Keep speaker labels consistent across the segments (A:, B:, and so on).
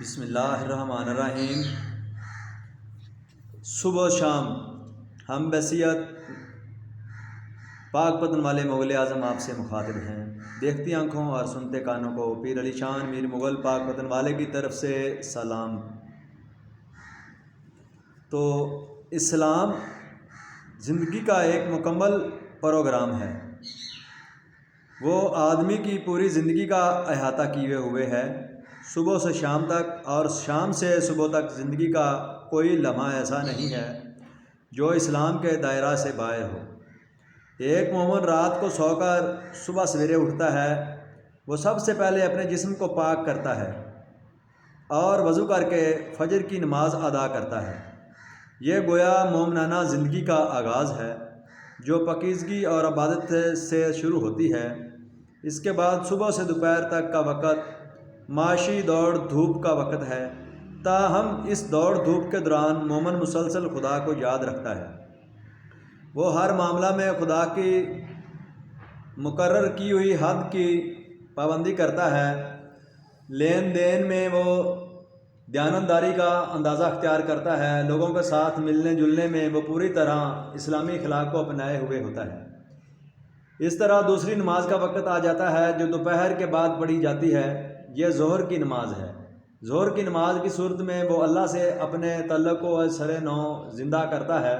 A: بسم اللہ الرحمن الرحیم۔ صبح و شام ہم بصیت پاک پتن والے مغل اعظم آپ سے مخاطب ہیں۔ دیکھتی آنکھوں اور سنتے کانوں کو پیر علی شان میر مغل پاک پتن والے کی طرف سے سلام۔ تو اسلام زندگی کا ایک مکمل پروگرام ہے، وہ آدمی کی پوری زندگی کا احاطہ کیے ہوئے ہے، صبح سے شام تک اور شام سے صبح تک زندگی کا کوئی لمحہ ایسا نہیں ہے جو اسلام کے دائرہ سے باہر ہو۔ ایک مومن رات کو سو کر صبح سویرے اٹھتا ہے، وہ سب سے پہلے اپنے جسم کو پاک کرتا ہے اور وضو کر کے فجر کی نماز ادا کرتا ہے۔ یہ گویا مومنانہ زندگی کا آغاز ہے جو پاکیزگی اور عبادت سے شروع ہوتی ہے۔ اس کے بعد صبح سے دوپہر تک کا وقت معاشی دوڑ دھوپ کا وقت ہے، تاہم اس دوڑ دھوپ کے دوران مومن مسلسل خدا کو یاد رکھتا ہے۔ وہ ہر معاملہ میں خدا کی مقرر کی ہوئی حد کی پابندی کرتا ہے، لین دین میں وہ دیانتداری کا انداز اختیار کرتا ہے، لوگوں کے ساتھ ملنے جلنے میں وہ پوری طرح اسلامی اخلاق کو اپنائے ہوئے ہوتا ہے۔ اس طرح دوسری نماز کا وقت آ جاتا ہے جو دوپہر کے بعد پڑھی جاتی ہے، یہ ظہر کی نماز ہے۔ ظہر کی نماز کی صورت میں وہ اللہ سے اپنے تعلق کو سر نو زندہ کرتا ہے،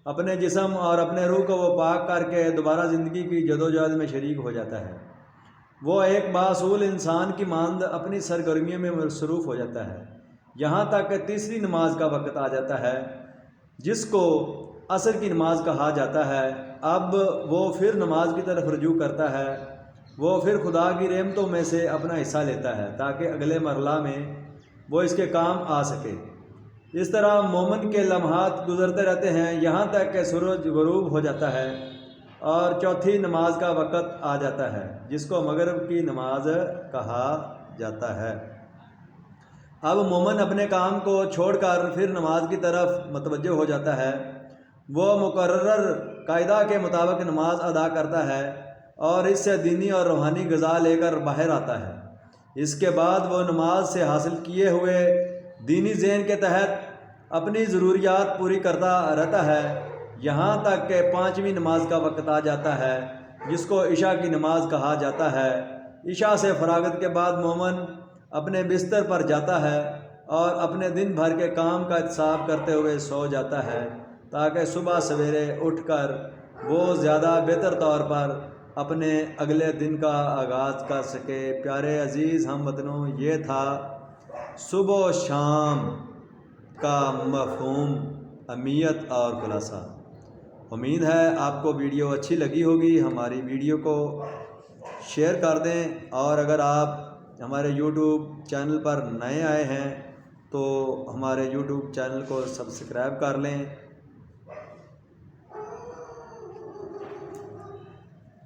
A: اپنے جسم اور اپنے روح کو وہ پاک کر کے دوبارہ زندگی کی جدوجہد میں شریک ہو جاتا ہے۔ وہ ایک بااصول انسان کی مانند اپنی سرگرمیوں میں مصروف ہو جاتا ہے، یہاں تک کہ تیسری نماز کا وقت آ جاتا ہے جس کو عصر کی نماز کہا جاتا ہے۔ اب وہ پھر نماز کی طرف رجوع کرتا ہے، وہ پھر خدا کی رحمتوں میں سے اپنا حصہ لیتا ہے تاکہ اگلے مرحلہ میں وہ اس کے کام آ سکے۔ اس طرح مومن کے لمحات گزرتے رہتے ہیں یہاں تک کہ سورج غروب ہو جاتا ہے اور چوتھی نماز کا وقت آ جاتا ہے جس کو مغرب کی نماز کہا جاتا ہے۔ اب مومن اپنے کام کو چھوڑ کر پھر نماز کی طرف متوجہ ہو جاتا ہے، وہ مقرر قاعدہ کے مطابق نماز ادا کرتا ہے اور اس سے دینی اور روحانی غذا لے کر باہر آتا ہے۔ اس کے بعد وہ نماز سے حاصل کیے ہوئے دینی ذہن کے تحت اپنی ضروریات پوری کرتا رہتا ہے، یہاں تک کہ پانچویں نماز کا وقت آ جاتا ہے جس کو عشاء کی نماز کہا جاتا ہے۔ عشاء سے فراغت کے بعد مومن اپنے بستر پر جاتا ہے اور اپنے دن بھر کے کام کا احتساب کرتے ہوئے سو جاتا ہے تاکہ صبح سویرے اٹھ کر وہ زیادہ بہتر طور پر اپنے اگلے دن کا آغاز کر سکے۔ پیارے عزیز ہم وطنوں، یہ تھا صبح و شام کا مفہوم، اہمیت اور خلاصہ۔ امید ہے آپ کو ویڈیو اچھی لگی ہوگی۔ ہماری ویڈیو کو شیئر کر دیں اور اگر آپ ہمارے یوٹیوب چینل پر نئے آئے ہیں تو ہمارے یوٹیوب چینل کو سبسکرائب کر لیں۔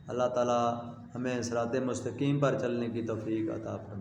A: اللہ تعالی ہمیں صراط مستقیم پر چلنے کی توفیق عطا فرمائے۔